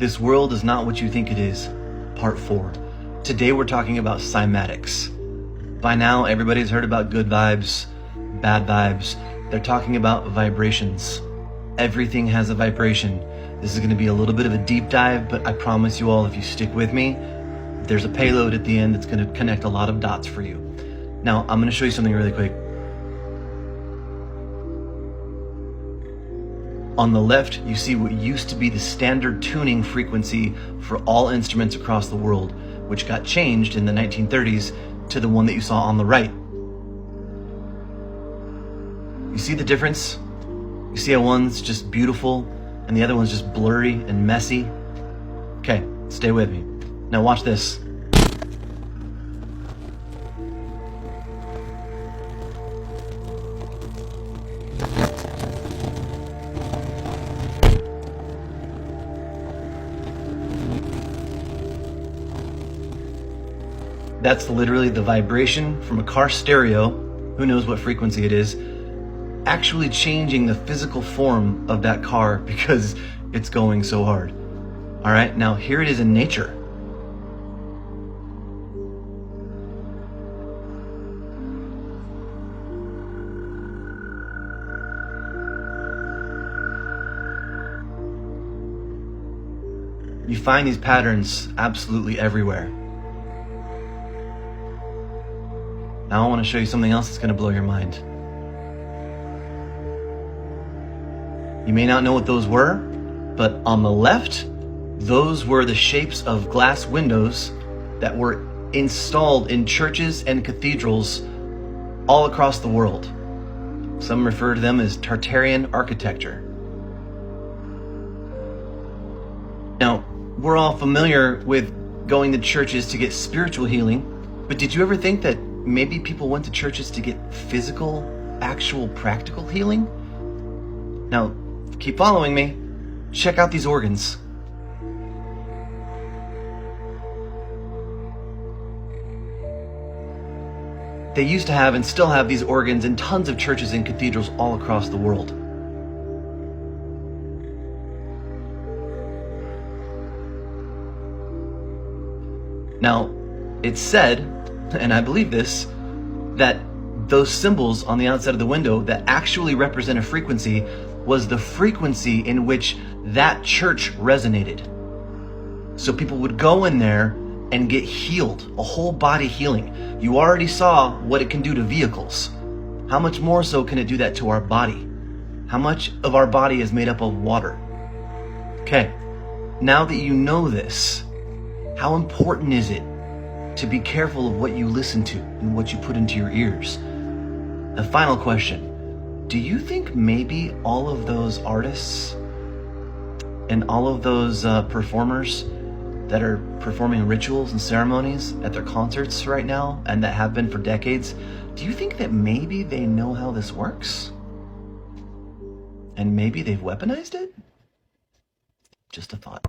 This world is not what you think it is, part 4. Today we're talking about cymatics. By now everybody's heard about good vibes, bad vibes. They're talking about vibrations. Everything has a vibration. This is going to be a little bit of a deep dive, but I promise you all, if you stick with me, there's a payload at the end that's going to connect a lot of dots for you. Now, I'm going to show you something really quick. On the left, you see what used to be the standard tuning frequency for all instruments across the world, which got changed in the 1930s to the one that you saw on the right. You see the difference? You see how one's just beautiful and the other one's just blurry and messy? Okay, stay with me. Now watch this. That's literally the vibration from a car stereo, who knows what frequency it is, actually changing the physical form of that car because it's going so hard. All right, now here it is in nature. You find these patterns absolutely everywhere. Now I want to show you something else that's going to blow your mind. You may not know what those were, but on the left, those were the shapes of glass windows that were installed in churches and cathedrals all across the world. Some refer to them as Tartarian architecture. Now, we're all familiar with going to churches to get spiritual healing, but did you ever think that maybe people went to churches to get physical, actual, practical healing? Now, keep following me. Check out these organs. They used to have and still have these organs in tons of churches and cathedrals all across the world. Now, it's said, and I believe this, that those symbols on the outside of the window that actually represent a frequency was the frequency in which that church resonated. So people would go in there and get healed, a whole body healing. You already saw what it can do to vehicles. How much more so can it do that to our body? How much of our body is made up of water? Okay, now that you know this, how important is it to be careful of what you listen to and what you put into your ears? The final question. Do you think maybe all of those artists and all of those performers that are performing rituals and ceremonies at their concerts right now and that have been for decades, do you think that maybe they know how this works? And maybe they've weaponized it? Just a thought.